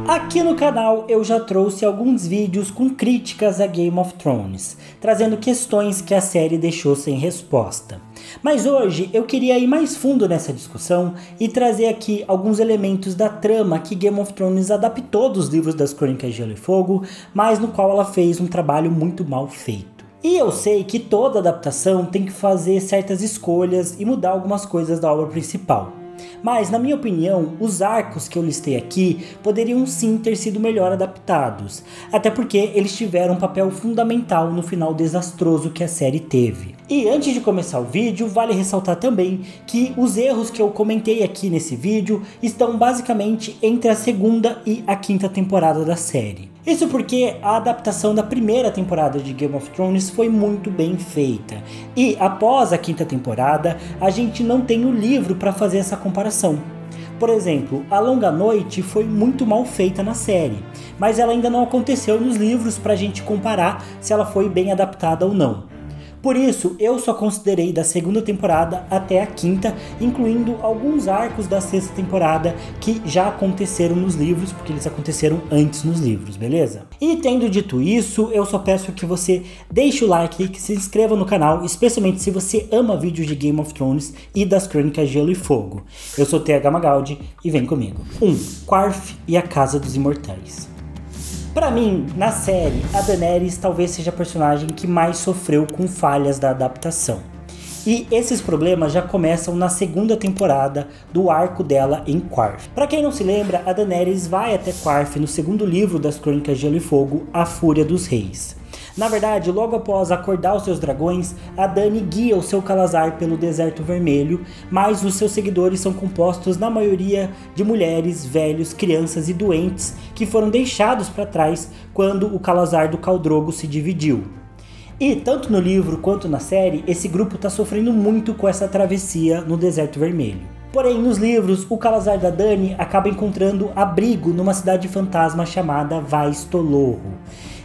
Aqui no canal eu já trouxe alguns vídeos com críticas a Game of Thrones, trazendo questões que a série deixou sem resposta. Mas hoje eu queria ir mais fundo nessa discussão e trazer aqui alguns elementos da trama que Game of Thrones adaptou dos livros das Crônicas de Gelo e Fogo, mas no qual ela fez um trabalho muito mal feito. E eu sei que toda adaptação tem que fazer certas escolhas e mudar algumas coisas da obra principal. Mas, na minha opinião, os arcos que eu listei aqui poderiam sim ter sido melhor adaptados, até porque eles tiveram um papel fundamental no final desastroso que a série teve. E antes de começar o vídeo, vale ressaltar também que os erros que eu comentei aqui nesse vídeo estão basicamente entre a segunda e a quinta temporada da série. Isso porque a adaptação da primeira temporada de Game of Thrones foi muito bem feita. E após a quinta temporada, a gente não tem o livro para fazer essa comparação. Por exemplo, A Longa Noite foi muito mal feita na série, mas ela ainda não aconteceu nos livros para a gente comparar se ela foi bem adaptada ou não. Por isso, eu só considerei da segunda temporada até a quinta, incluindo alguns arcos da sexta temporada que já aconteceram nos livros, porque eles aconteceram antes nos livros, beleza? E tendo dito isso, eu só peço que você deixe o like e que se inscreva no canal, especialmente se você ama vídeos de Game of Thrones e das Crônicas de Gelo e Fogo. Eu sou TH Magaldi e vem comigo. 1. Qarth e a Casa dos Imortais. Pra mim, na série, a Daenerys talvez seja a personagem que mais sofreu com falhas da adaptação. E esses problemas já começam na segunda temporada do arco dela em Qarth. Pra quem não se lembra, a Daenerys vai até Qarth no segundo livro das Crônicas de Gelo e Fogo, A Fúria dos Reis. Na verdade, logo após acordar os seus dragões, a Dany guia o seu Calazar pelo Deserto Vermelho, mas os seus seguidores são compostos na maioria de mulheres, velhos, crianças e doentes que foram deixados para trás quando o Calazar do Khal Drogo se dividiu. E tanto no livro quanto na série, esse grupo está sofrendo muito com essa travessia no Deserto Vermelho. Porém, nos livros, o Calazar da Dany acaba encontrando abrigo numa cidade fantasma chamada Vaes Tolorro.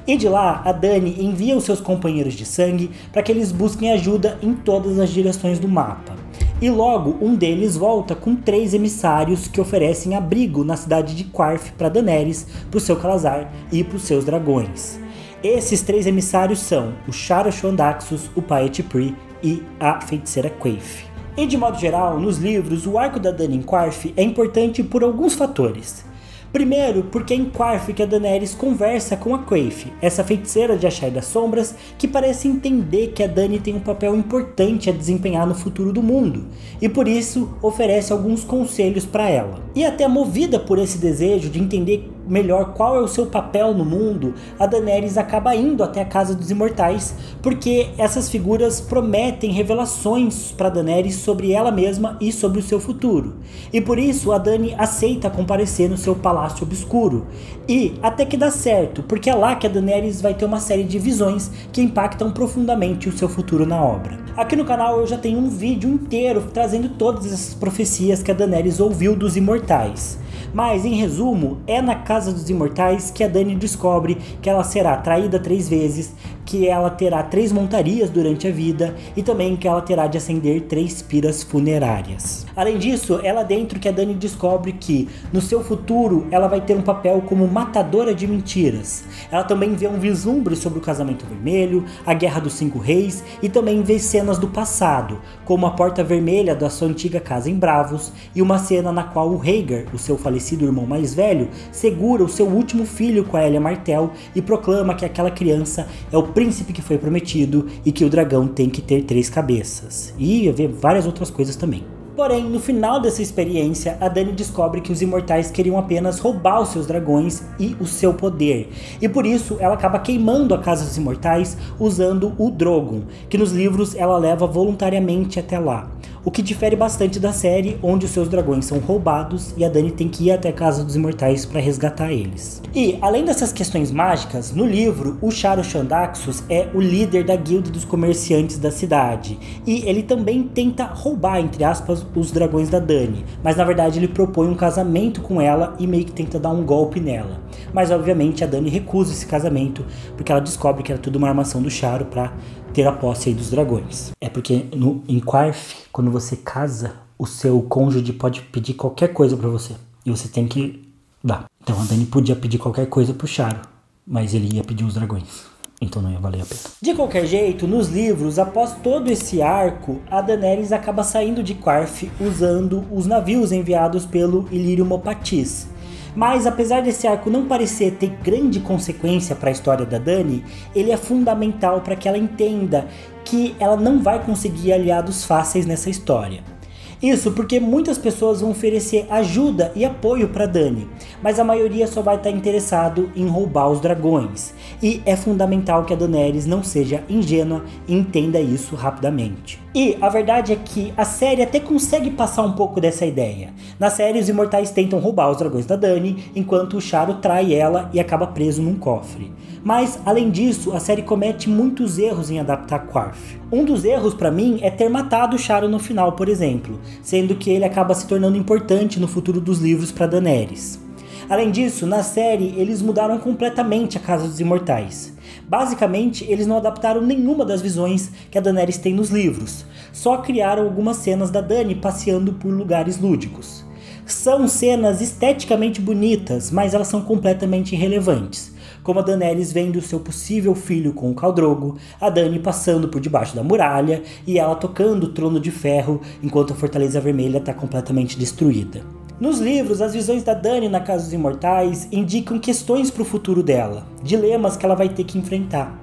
E de lá, a Dany envia os seus companheiros de sangue para que eles busquem ajuda em todas as direções do mapa. E logo, um deles volta com 3 emissários que oferecem abrigo na cidade de Qarth para Daenerys, para o seu Calazar e para os seus dragões. Esses 3 emissários são o Sharo Shondaxus, o Paet Pri e a feiticeira Quaithe. E de modo geral, nos livros, o arco da Dany em Qarth é importante por alguns fatores. Primeiro, porque é em Qarth que a Daenerys conversa com a Quaithe, essa feiticeira de Ashai das Sombras, que parece entender que a Dany tem um papel importante a desempenhar no futuro do mundo, e por isso oferece alguns conselhos para ela. E até movida por esse desejo de entender melhor qual é o seu papel no mundo, a Daenerys acaba indo até a Casa dos Imortais, porque essas figuras prometem revelações para Daenerys sobre ela mesma e sobre o seu futuro. E por isso a Dany aceita comparecer no seu Palácio Obscuro. E até que dá certo, porque é lá que a Daenerys vai ter uma série de visões que impactam profundamente o seu futuro na obra. Aqui no canal eu já tenho um vídeo inteiro trazendo todas essas profecias que a Daenerys ouviu dos Imortais. Mas, em resumo, é na Casa dos Imortais que a Dany descobre que ela será traída 3 vezes, que ela terá 3 montarias durante a vida e também que ela terá de acender 3 piras funerárias. Além disso, é lá dentro que a Dany descobre que, no seu futuro, ela vai ter um papel como matadora de mentiras. Ela também vê um vislumbre sobre o Casamento Vermelho, a Guerra dos 5 Reis e também vê cenas do passado, como a Porta Vermelha da sua antiga casa em Braavos e uma cena na qual o Rhaegar, o seu falecido irmão mais velho, segura o seu último filho com a Elia Martell e proclama que aquela criança é o príncipe que foi prometido e que o dragão tem que ter 3 cabeças. E haver várias outras coisas também. Porém, no final dessa experiência, a Dany descobre que os Imortais queriam apenas roubar os seus dragões e o seu poder. E por isso, ela acaba queimando a Casa dos Imortais usando o Drogon, que nos livros ela leva voluntariamente até lá. O que difere bastante da série, onde os seus dragões são roubados e a Dany tem que ir até a Casa dos Imortais para resgatar eles. E, além dessas questões mágicas, no livro, o Sharo Shondaxus é o líder da guilda dos comerciantes da cidade. E ele também tenta roubar, entre aspas, os dragões da Dany. Mas na verdade ele propõe um casamento com ela e meio que tenta dar um golpe nela. Mas obviamente a Dany recusa esse casamento, porque ela descobre que era tudo uma armação do Sharo para ter a posse aí dos dragões. É porque em Qarth, quando você casa, o seu cônjuge pode pedir qualquer coisa para você. E você tem que dar. Então a Dany podia pedir qualquer coisa pro Charo, mas ele ia pedir os dragões. Então não ia valer a pena. De qualquer jeito, nos livros, após todo esse arco, a Daenerys acaba saindo de Qarth usando os navios enviados pelo Illyrio Mopatis. Mas apesar desse arco não parecer ter grande consequência para a história da Dany, ele é fundamental para que ela entenda que ela não vai conseguir aliados fáceis nessa história. Isso porque muitas pessoas vão oferecer ajuda e apoio para Dany, mas a maioria só vai estar interessado em roubar os dragões. E é fundamental que a Daenerys não seja ingênua e entenda isso rapidamente. E a verdade é que a série até consegue passar um pouco dessa ideia. Na série, os imortais tentam roubar os dragões da Dany, enquanto o Charo trai ela e acaba preso num cofre. Mas, além disso, a série comete muitos erros em adaptar Qarth. Um dos erros, pra mim, é ter matado o Charo no final, por exemplo, sendo que ele acaba se tornando importante no futuro dos livros para Daenerys. Além disso, na série, eles mudaram completamente a Casa dos Imortais. Basicamente, eles não adaptaram nenhuma das visões que a Daenerys tem nos livros, só criaram algumas cenas da Dany passeando por lugares lúdicos. São cenas esteticamente bonitas, mas elas são completamente irrelevantes, como a Daenerys vendo seu possível filho com o Khal Drogo, a Dany passando por debaixo da muralha e ela tocando o Trono de Ferro enquanto a Fortaleza Vermelha está completamente destruída. Nos livros, as visões da Dany na Casa dos Imortais indicam questões para o futuro dela, dilemas que ela vai ter que enfrentar.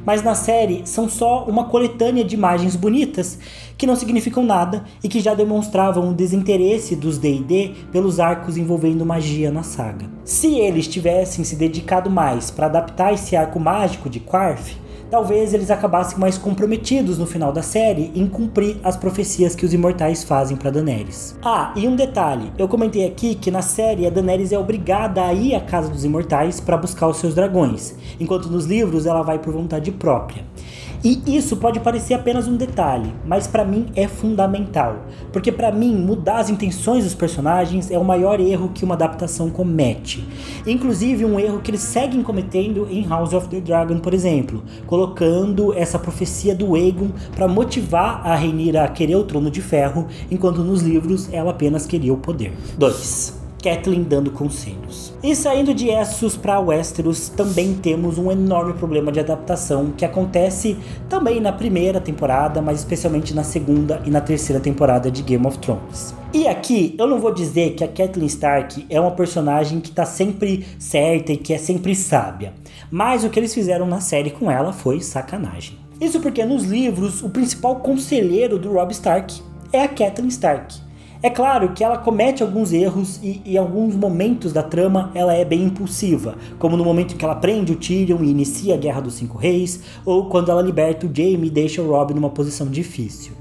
Mas na série são só uma coletânea de imagens bonitas que não significam nada e que já demonstravam o desinteresse dos D&D pelos arcos envolvendo magia na saga. Se eles tivessem se dedicado mais para adaptar esse arco mágico de Qarth, talvez eles acabassem mais comprometidos no final da série em cumprir as profecias que os imortais fazem para Daenerys. Ah, e um detalhe, eu comentei aqui que na série a Daenerys é obrigada a ir à Casa dos Imortais para buscar os seus dragões, enquanto nos livros ela vai por vontade própria. E isso pode parecer apenas um detalhe, mas pra mim é fundamental, porque pra mim mudar as intenções dos personagens é o maior erro que uma adaptação comete. Inclusive um erro que eles seguem cometendo em House of the Dragon, por exemplo, colocando essa profecia do Aegon para motivar a Rhaenyra a querer o Trono de Ferro, enquanto nos livros ela apenas queria o poder. 2. Catelyn dando conselhos. E saindo de Essos para Westeros, também temos um enorme problema de adaptação que acontece também na primeira temporada, mas especialmente na segunda e na terceira temporada de Game of Thrones. E aqui eu não vou dizer que a Catelyn Stark é uma personagem que tá sempre certa e que é sempre sábia, mas o que eles fizeram na série com ela foi sacanagem. Isso porque nos livros o principal conselheiro do Robb Stark é a Catelyn Stark. É claro que ela comete alguns erros e em alguns momentos da trama ela é bem impulsiva, como no momento em que ela prende o Tyrion e inicia a Guerra dos Cinco Reis, ou quando ela liberta o Jaime e deixa o Robb numa posição difícil.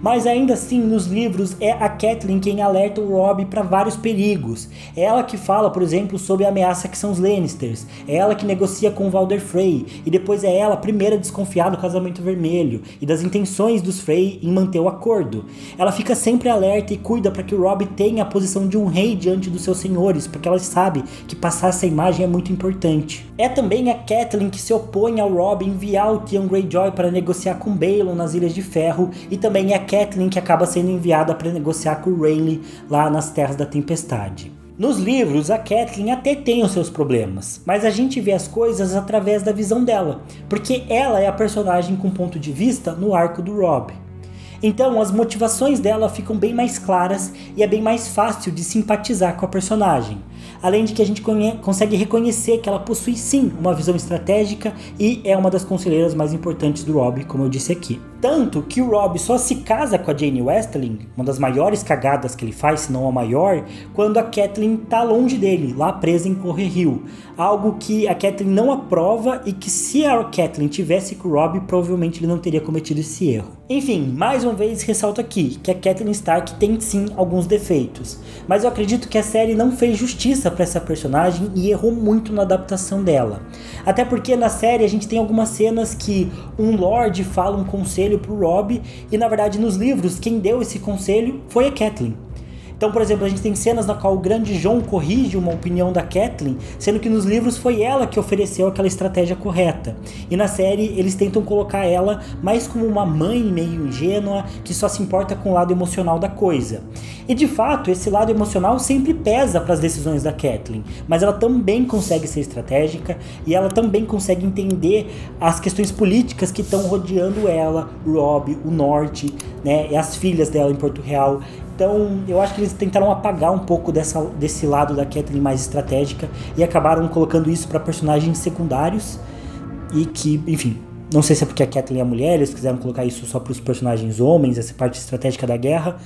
Mas ainda assim, nos livros, é a Catelyn quem alerta o Robb para vários perigos. É ela que fala, por exemplo, sobre a ameaça que são os Lannisters. É ela que negocia com o Walder Frey. E depois é ela a primeira a desconfiar do Casamento Vermelho e das intenções dos Frey em manter o acordo. Ela fica sempre alerta e cuida para que o Robb tenha a posição de um rei diante dos seus senhores, porque ela sabe que passar essa imagem é muito importante. É também a Catelyn que se opõe ao Robb enviar o Theon Greyjoy para negociar com Baelon nas Ilhas de Ferro, e também é a Catelyn que acaba sendo enviada para negociar com o Rhaenys lá nas Terras da Tempestade. Nos livros, a Catelyn até tem os seus problemas, mas a gente vê as coisas através da visão dela, porque ela é a personagem com ponto de vista no arco do Robb. Então as motivações dela ficam bem mais claras e é bem mais fácil de simpatizar com a personagem. Além de que a gente consegue reconhecer que ela possui sim uma visão estratégica e é uma das conselheiras mais importantes do Robb, como eu disse aqui. Tanto que o Robb só se casa com a Jaine Westerling, uma das maiores cagadas que ele faz, se não a maior, quando a Catelyn tá longe dele, lá presa em Correhill. Algo que a Catelyn não aprova e que se a Catelyn tivesse com o Robb, provavelmente ele não teria cometido esse erro. Enfim, mais uma vez ressalto aqui que a Catelyn Stark tem sim alguns defeitos, mas eu acredito que a série não fez justiça para essa personagem e errou muito na adaptação dela. Até porque na série a gente tem algumas cenas que um Lorde fala um conselho pro Robb e na verdade nos livros quem deu esse conselho foi a Catelyn. Então, por exemplo, a gente tem cenas na qual o grande Jon corrige uma opinião da Catelyn, sendo que nos livros foi ela que ofereceu aquela estratégia correta. E na série eles tentam colocar ela mais como uma mãe meio ingênua, que só se importa com o lado emocional da coisa. E de fato, esse lado emocional sempre pesa para as decisões da Catelyn, mas ela também consegue ser estratégica e ela também consegue entender as questões políticas que estão rodeando ela, Robb, o Norte, né, e as filhas dela em Porto Real. Então, eu acho que eles tentaram apagar um pouco desse lado da Catelyn mais estratégica e acabaram colocando isso para personagens secundários e que, enfim, não sei se é porque a Catelyn é mulher, eles quiseram colocar isso só para os personagens homens, essa parte estratégica da guerra,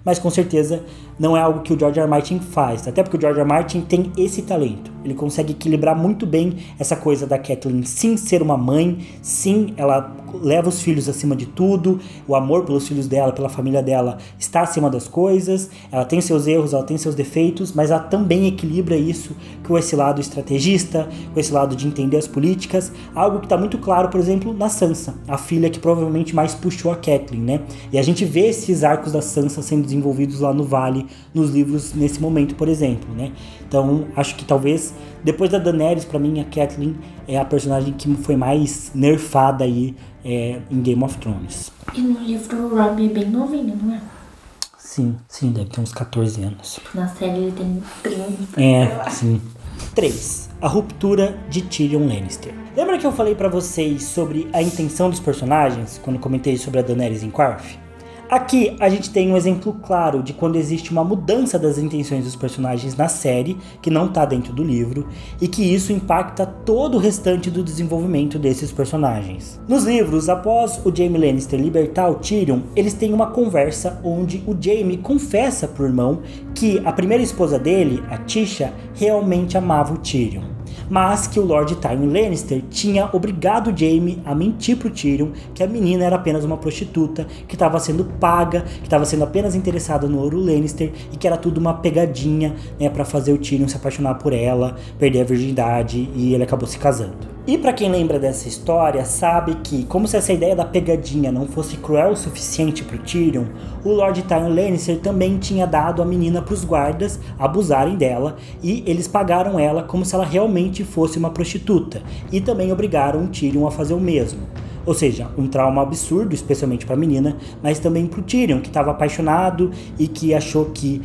mas com certeza não é algo que o George R. R. Martin faz, até porque o George R. R. Martin tem esse talento. Ele consegue equilibrar muito bem essa coisa da Catelyn sim ser uma mãe, sim, ela leva os filhos acima de tudo, o amor pelos filhos dela, pela família dela está acima das coisas, ela tem seus erros, ela tem seus defeitos, mas ela também equilibra isso com esse lado estrategista, com esse lado de entender as políticas, algo que está muito claro, por exemplo, na Sansa, a filha que provavelmente mais puxou a Catelyn, né? E a gente vê esses arcos da Sansa sendo desenvolvidos lá no Vale, nos livros nesse momento, por exemplo, né? Então, acho que talvez, depois da Daenerys, pra mim, a Catelyn é a personagem que foi mais nerfada aí em Game of Thrones. E no livro o Robb é bem novinho, não é? Sim, deve ter uns 14 anos. Na série ele tem 30. Sim. 3. A ruptura de Tyrion Lannister. Lembra que eu falei pra vocês sobre a intenção dos personagens, quando comentei sobre a Daenerys em Qarth? Aqui a gente tem um exemplo claro de quando existe uma mudança das intenções dos personagens na série, que não está dentro do livro, e que isso impacta todo o restante do desenvolvimento desses personagens. Nos livros, após o Jaime Lannister libertar o Tyrion, eles têm uma conversa onde o Jaime confessa pro irmão que a primeira esposa dele, a Tisha, realmente amava o Tyrion, mas que o Lord Tywin Lannister tinha obrigado Jaime a mentir pro Tyrion que a menina era apenas uma prostituta, que estava sendo paga, que estava sendo apenas interessada no ouro Lannister e que era tudo uma pegadinha, né, para fazer o Tyrion se apaixonar por ela, perder a virgindade e ele acabou se casando. E pra quem lembra dessa história, sabe que, como se essa ideia da pegadinha não fosse cruel o suficiente pro Tyrion, o Lord Tywin Lannister também tinha dado a menina pros guardas abusarem dela, e eles pagaram ela como se ela realmente fosse uma prostituta, e também obrigaram o Tyrion a fazer o mesmo. Ou seja, um trauma absurdo, especialmente para a menina, mas também para o Tyrion, que estava apaixonado e que achou que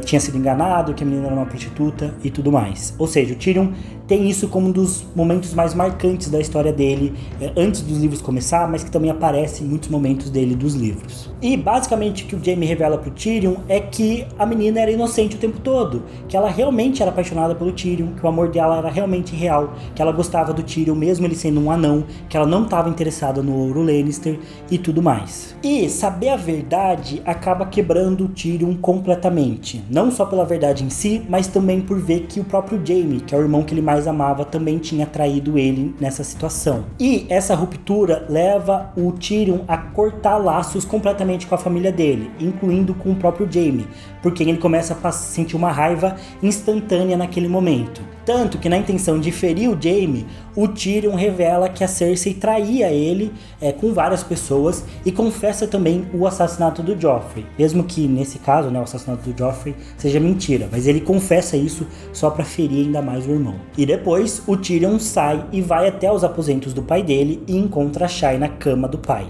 tinha sido enganado, que a menina era uma prostituta e tudo mais. Ou seja, o Tyrion tem isso como um dos momentos mais marcantes da história dele, antes dos livros começar, mas que também aparece em muitos momentos dele dos livros. E basicamente o que o Jaime revela pro Tyrion é que a menina era inocente o tempo todo, que ela realmente era apaixonada pelo Tyrion, que o amor dela era realmente real, que ela gostava do Tyrion mesmo ele sendo um anão, que ela não estava interessada no ouro Lannister e tudo mais. E saber a verdade acaba quebrando o Tyrion completamente, não só pela verdade em si, mas também por ver que o próprio Jaime, que é o irmão que ele mais amava, também tinha traído ele nessa situação. E essa ruptura leva o Tyrion a cortar laços completamente com a família dele, incluindo com o próprio Jaime, porque ele começa a sentir uma raiva instantânea naquele momento. Tanto que na intenção de ferir o Jaime, o Tyrion revela que a Cersei traía ele com várias pessoas e confessa também o assassinato do Joffrey. Mesmo que nesse caso, né, o assassinato do Joffrey seja mentira, mas ele confessa isso só para ferir ainda mais o irmão. E depois o Tyrion sai e vai até os aposentos do pai dele e encontra a Shay na cama do pai.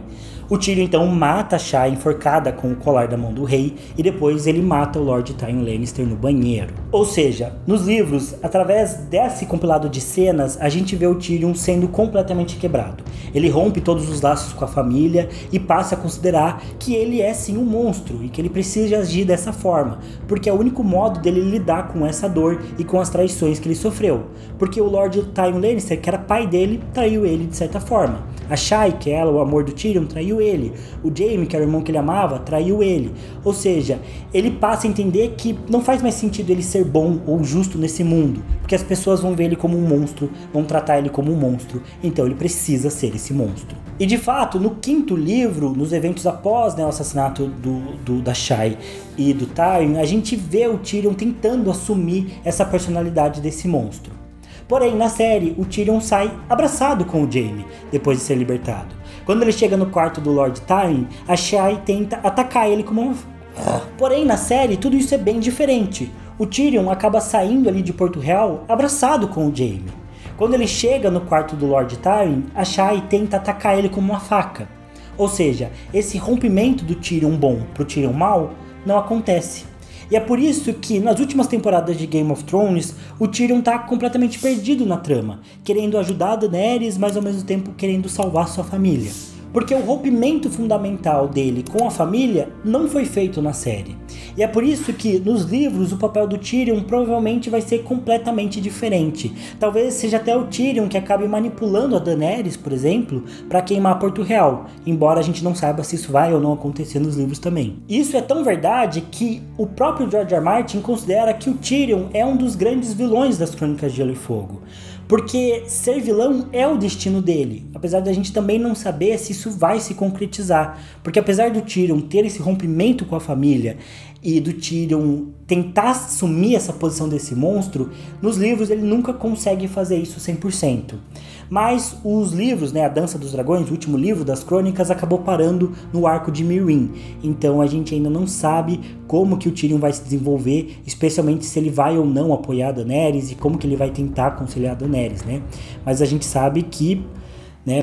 O Tyrion então mata a Shay enforcada com o colar da mão do rei e depois ele mata o Lord Tywin Lannister no banheiro. Ou seja, nos livros, através desse compilado de cenas, a gente vê o Tyrion sendo completamente quebrado. Ele rompe todos os laços com a família e passa a considerar que ele é sim um monstro e que ele precisa agir dessa forma, porque é o único modo dele lidar com essa dor e com as traições que ele sofreu. Porque o Lord Tywin Lannister, que era pai dele, traiu ele de certa forma. A Shay, que é ela, o amor do Tyrion, traiu ele. O Jaime, que era o irmão que ele amava, traiu ele. Ou seja, ele passa a entender que não faz mais sentido ele ser bom ou justo nesse mundo, porque as pessoas vão ver ele como um monstro, vão tratar ele como um monstro, então ele precisa ser esse monstro. E de fato, no quinto livro, nos eventos após, né, o assassinato da Shay e do Tywin, a gente vê o Tyrion tentando assumir essa personalidade desse monstro. Porém, na série, o Tyrion sai abraçado com o Jaime, depois de ser libertado. Quando ele chega no quarto do Lord Tywin, a Shay tenta atacar ele com uma Porém, na série, tudo isso é bem diferente. O Tyrion acaba saindo ali de Porto Real abraçado com o Jaime. Quando ele chega no quarto do Lord Tywin, a Shay tenta atacar ele com uma faca. Ou seja, esse rompimento do Tyrion bom pro Tyrion mal não acontece. E é por isso que nas últimas temporadas de Game of Thrones, o Tyrion tá completamente perdido na trama, querendo ajudar a Daenerys, mas ao mesmo tempo querendo salvar sua família. Porque o rompimento fundamental dele com a família não foi feito na série. E é por isso que nos livros o papel do Tyrion provavelmente vai ser completamente diferente. Talvez seja até o Tyrion que acabe manipulando a Daenerys, por exemplo, para queimar Porto Real, embora a gente não saiba se isso vai ou não acontecer nos livros também. Isso é tão verdade que o próprio George R. R. Martin considera que o Tyrion é um dos grandes vilões das Crônicas de Gelo e Fogo. Porque ser vilão é o destino dele, apesar da gente também não saber se isso vai se concretizar. Porque apesar do Tyrion ter esse rompimento com a família e do Tyrion tentar assumir essa posição desse monstro, nos livros ele nunca consegue fazer isso 100%. Mas os livros, A Dança dos Dragões, o último livro das crônicas, acabou parando no arco de Meereen. Então a gente ainda não sabe como que o Tyrion vai se desenvolver, especialmente se ele vai ou não apoiar a Daenerys e como que ele vai tentar conciliar a Daenerys, Mas a gente sabe que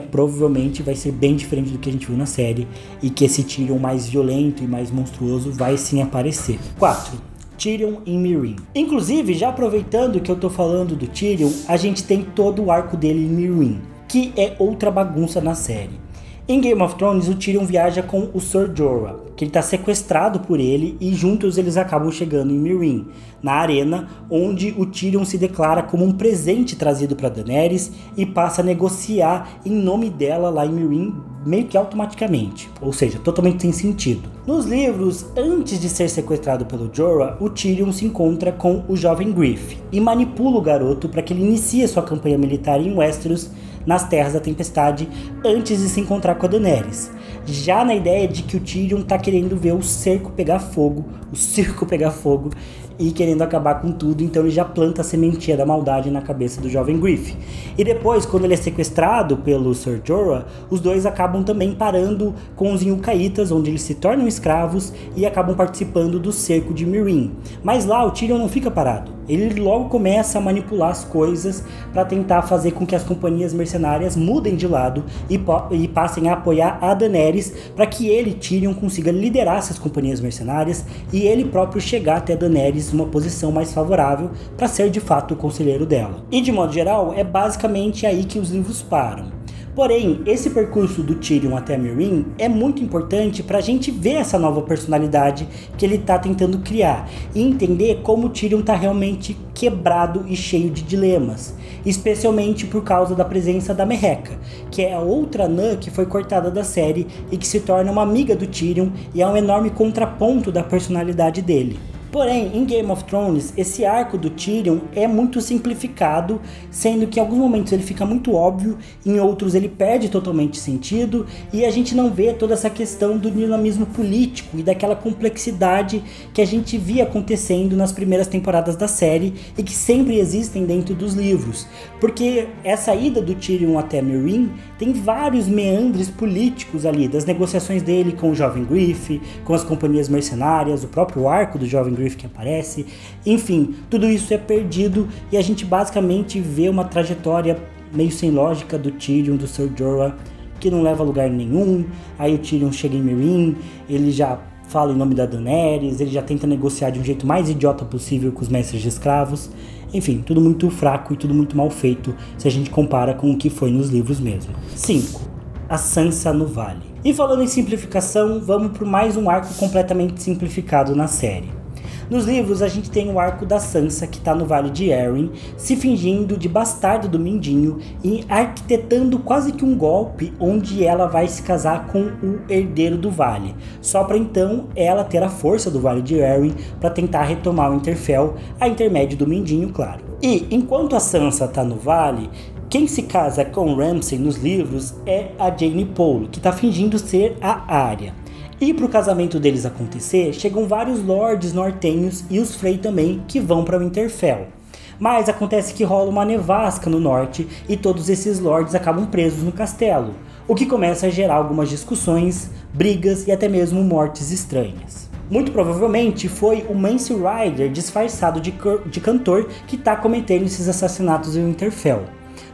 provavelmente vai ser bem diferente do que a gente viu na série e que esse Tyrion mais violento e mais monstruoso vai sim aparecer. 4. Tyrion em Meereen. Inclusive, já aproveitando que eu tô falando do Tyrion, a gente tem todo o arco dele em Meereen, que é outra bagunça na série. Em Game of Thrones, o Tyrion viaja com o Ser Jorah, que ele tá sequestrado por ele e juntos eles acabam chegando em Meereen, na arena, onde o Tyrion se declara como um presente trazido para Daenerys e passa a negociar em nome dela lá em Meereen, meio que automaticamente, ou seja, totalmente sem sentido. Nos livros, antes de ser sequestrado pelo Jorah, o Tyrion se encontra com o jovem Griff e manipula o garoto para que ele inicie sua campanha militar em Westeros, nas Terras da Tempestade, antes de se encontrar com a Daenerys. Já na ideia de que o Tyrion tá querendo ver o circo pegar fogo, e querendo acabar com tudo, então ele já planta a sementinha da maldade na cabeça do jovem Griff. E depois, quando ele é sequestrado pelo Ser Jorah, os dois acabam também parando com os Yuncaítas, onde eles se tornam escravos e acabam participando do cerco de Meereen. Mas lá o Tyrion não fica parado. Ele logo começa a manipular as coisas para tentar fazer com que as companhias mercenárias mudem de lado e passem a apoiar a Daenerys, para que ele, Tyrion, consiga liderar essas companhias mercenárias e ele próprio chegar até a Daenerys numa posição mais favorável para ser de fato o conselheiro dela. E de modo geral, é basicamente aí que os livros param. Porém, esse percurso do Tyrion até Meereen é muito importante para a gente ver essa nova personalidade que ele está tentando criar e entender como o Tyrion está realmente quebrado e cheio de dilemas, especialmente por causa da presença da Merreca, que é a outra anã que foi cortada da série e que se torna uma amiga do Tyrion e é um enorme contraponto da personalidade dele. Porém, em Game of Thrones, esse arco do Tyrion é muito simplificado, sendo que em alguns momentos ele fica muito óbvio, em outros ele perde totalmente sentido, e a gente não vê toda essa questão do dinamismo político e daquela complexidade que a gente via acontecendo nas primeiras temporadas da série e que sempre existem dentro dos livros. Porque essa ida do Tyrion até Meereen tem vários meandres políticos ali, das negociações dele com o jovem Griff, com as companhias mercenárias, o próprio arco do jovem Griff que aparece, enfim, tudo isso é perdido e a gente basicamente vê uma trajetória meio sem lógica do Tyrion, do Ser Jorah, que não leva a lugar nenhum. Aí o Tyrion chega em Meereen, ele já fala em nome da Daenerys, ele já tenta negociar de um jeito mais idiota possível com os mestres de escravos. Enfim, tudo muito fraco e tudo muito mal feito se a gente compara com o que foi nos livros mesmo. 5. A Sansa no Vale. E falando em simplificação, vamos para mais um arco completamente simplificado na série. Nos livros a gente tem o arco da Sansa, que está no Vale de Arryn, se fingindo de bastardo do Mindinho e arquitetando quase que um golpe onde ela vai se casar com o herdeiro do Vale, só para então ela ter a força do Vale de Arryn para tentar retomar o Winterfell, a intermédio do Mindinho, claro. E enquanto a Sansa está no Vale, quem se casa com Ramsay nos livros é a Jane Pole, que está fingindo ser a Arya. E para o casamento deles acontecer, chegam vários lords nortenhos e os Frey também, que vão para Winterfell. Mas acontece que rola uma nevasca no norte e todos esses lords acabam presos no castelo, o que começa a gerar algumas discussões, brigas e até mesmo mortes estranhas. Muito provavelmente foi o Mance Rayder disfarçado de cantor que está cometendo esses assassinatos em Winterfell.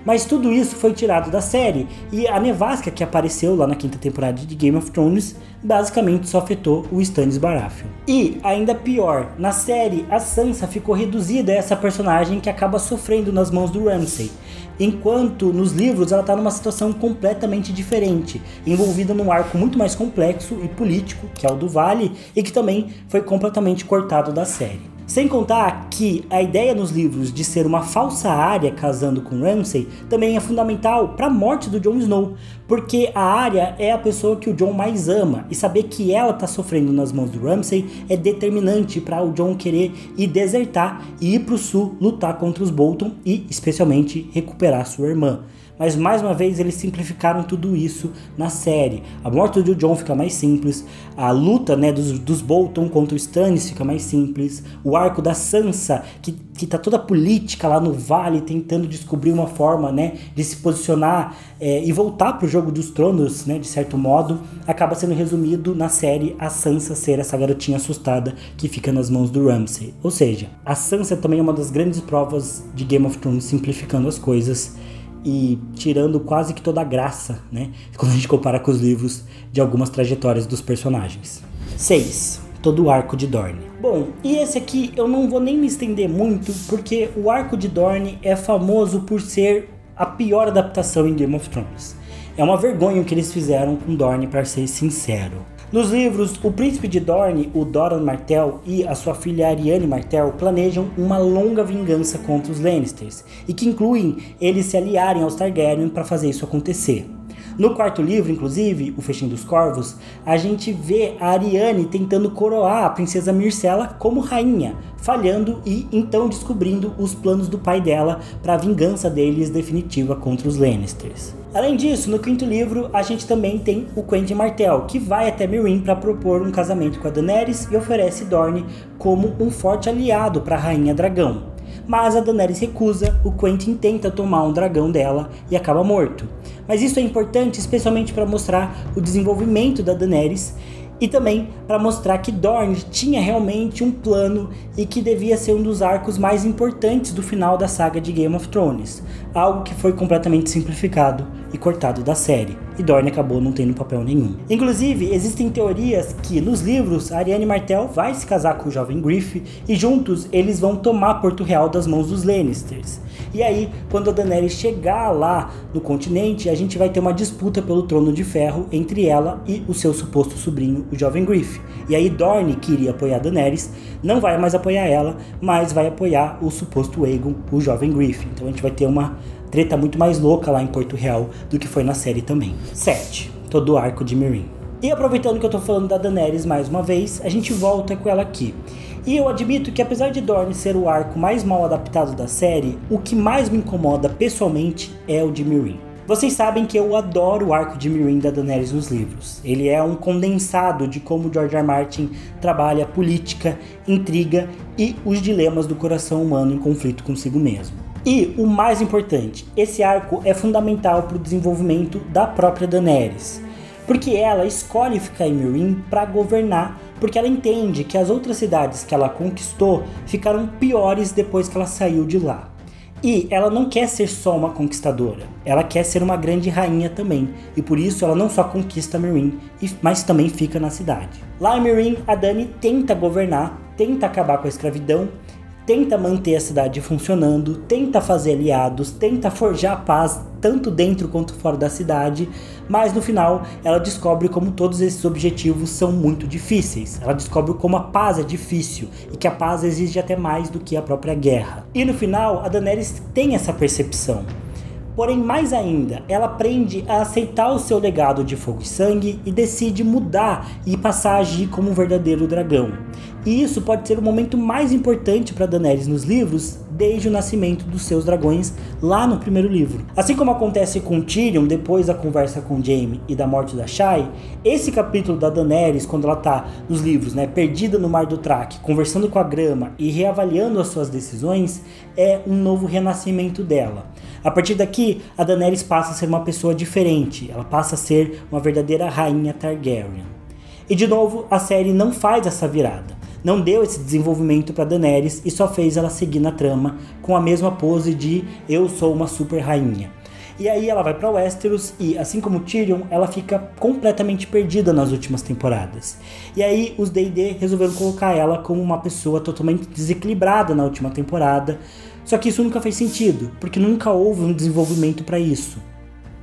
Mas tudo isso foi tirado da série e a nevasca que apareceu lá na 5ª temporada de Game of Thrones basicamente só afetou o Stannis Baratheon. E, ainda pior, na série a Sansa ficou reduzida a essa personagem que acaba sofrendo nas mãos do Ramsay, enquanto nos livros ela está numa situação completamente diferente, envolvida num arco muito mais complexo e político, que é o do Vale, e que também foi completamente cortado da série. Sem contar que a ideia nos livros de ser uma falsa Arya casando com Ramsay também é fundamental para a morte do Jon Snow, porque a Arya é a pessoa que o Jon mais ama, e saber que ela está sofrendo nas mãos do Ramsay é determinante para o Jon querer ir desertar e ir para o sul lutar contra os Bolton e especialmente recuperar sua irmã. Mas mais uma vez eles simplificaram tudo isso na série. A morte do Jon fica mais simples, a luta, né, dos Bolton contra o Stannis fica mais simples, o arco da Sansa, que tá toda política lá no Vale, tentando descobrir uma forma, né, de se posicionar e voltar pro Jogo dos Tronos, né, de certo modo, acaba sendo resumido na série a Sansa ser essa garotinha assustada que fica nas mãos do Ramsay. Ou seja, a Sansa também é uma das grandes provas de Game of Thrones simplificando as coisas e tirando quase que toda a graça, né, quando a gente compara com os livros, de algumas trajetórias dos personagens. 6. Todo o arco de Dorne. Bom, e esse aqui eu não vou nem me estender muito, porque o arco de Dorne é famoso por ser a pior adaptação em Game of Thrones. É uma vergonha o que eles fizeram com Dorne, para ser sincero. Nos livros, o príncipe de Dorne, o Doran Martell, e a sua filha Arianne Martell planejam uma longa vingança contra os Lannisters, e que incluem eles se aliarem aos Targaryen para fazer isso acontecer. No 4º livro, inclusive, O Festim dos Corvos, a gente vê a Arianne tentando coroar a princesa Myrcella como rainha, falhando e então descobrindo os planos do pai dela para a vingança deles definitiva contra os Lannisters. Além disso, no 5º livro, a gente também tem o Quentyn Martell, que vai até Meereen para propor um casamento com a Daenerys e oferece Dorne como um forte aliado para a Rainha Dragão. Mas a Daenerys recusa, o Quentyn tenta tomar um dragão dela e acaba morto. Mas isso é importante especialmente para mostrar o desenvolvimento da Daenerys e também para mostrar que Dorne tinha realmente um plano e que devia ser um dos arcos mais importantes do final da saga de Game of Thrones, algo que foi completamente simplificado e cortado da série, e Dorne acabou não tendo papel nenhum. Inclusive, existem teorias que nos livros a Arianne Martell vai se casar com o jovem Griff e juntos eles vão tomar Porto Real das mãos dos Lannisters. E aí, quando a Daenerys chegar lá no continente, a gente vai ter uma disputa pelo Trono de Ferro entre ela e o seu suposto sobrinho, o jovem Griff. E aí Dorne, que iria apoiar a Daenerys, não vai mais apoiar ela, mas vai apoiar o suposto Aegon, o jovem Griff. Então a gente vai ter uma treta muito mais louca lá em Porto Real do que foi na série também. 7. Todo o arco de Meereen. E aproveitando que eu tô falando da Daenerys mais uma vez, a gente volta com ela aqui. E eu admito que apesar de Dorne ser o arco mais mal adaptado da série, o que mais me incomoda pessoalmente é o de Meereen. Vocês sabem que eu adoro o arco de Meereen da Daenerys nos livros. Ele é um condensado de como George R. R. Martin trabalha política, intriga e os dilemas do coração humano em conflito consigo mesmo. E o mais importante, esse arco é fundamental para o desenvolvimento da própria Daenerys, porque ela escolhe ficar em Meereen para governar, porque ela entende que as outras cidades que ela conquistou ficaram piores depois que ela saiu de lá. E ela não quer ser só uma conquistadora, ela quer ser uma grande rainha também, e por isso ela não só conquista Meereen, mas também fica na cidade. Lá em Meereen, a Dany tenta governar, tenta acabar com a escravidão, tenta manter a cidade funcionando, tenta fazer aliados, tenta forjar a paz tanto dentro quanto fora da cidade, mas no final ela descobre como todos esses objetivos são muito difíceis. Ela descobre como a paz é difícil e que a paz exige até mais do que a própria guerra. E no final a Daenerys tem essa percepção. Porém, mais ainda, ela aprende a aceitar o seu legado de fogo e sangue e decide mudar e passar a agir como um verdadeiro dragão. E isso pode ser o momento mais importante para Daenerys nos livros, desde o nascimento dos seus dragões lá no primeiro livro. Assim como acontece com Tyrion depois da conversa com Jaime e da morte da Shay, esse capítulo da Daenerys, quando ela tá nos livros, perdida no Mar do Traque, conversando com a Grama e reavaliando as suas decisões, é um novo renascimento dela. A partir daqui, a Daenerys passa a ser uma pessoa diferente, ela passa a ser uma verdadeira rainha Targaryen. E de novo, a série não faz essa virada. Não deu esse desenvolvimento para Daenerys e só fez ela seguir na trama com a mesma pose de eu sou uma super rainha. E aí ela vai para Westeros e, assim como Tyrion, ela fica completamente perdida nas últimas temporadas. E aí os D&D resolveram colocar ela como uma pessoa totalmente desequilibrada na última temporada. Só que isso nunca fez sentido, porque nunca houve um desenvolvimento para isso.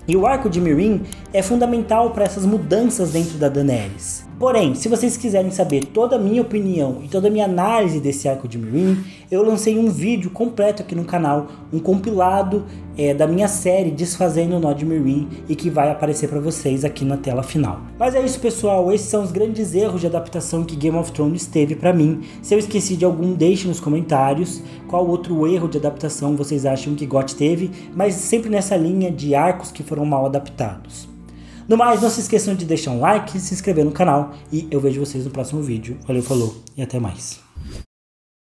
E o arco de Meereen é fundamental para essas mudanças dentro da Daenerys. Porém, se vocês quiserem saber toda a minha opinião e toda a minha análise desse arco de Meereen, eu lancei um vídeo completo aqui no canal, um compilado da minha série Desfazendo o Nó de Meereen e que vai aparecer para vocês aqui na tela final. Mas é isso, pessoal, esses são os grandes erros de adaptação que Game of Thrones teve para mim. Se eu esqueci de algum, deixe nos comentários qual outro erro de adaptação vocês acham que GOT teve, mas sempre nessa linha de arcos que foram mal adaptados. No mais, não se esqueçam de deixar um like, se inscrever no canal e eu vejo vocês no próximo vídeo. Valeu, falou e até mais.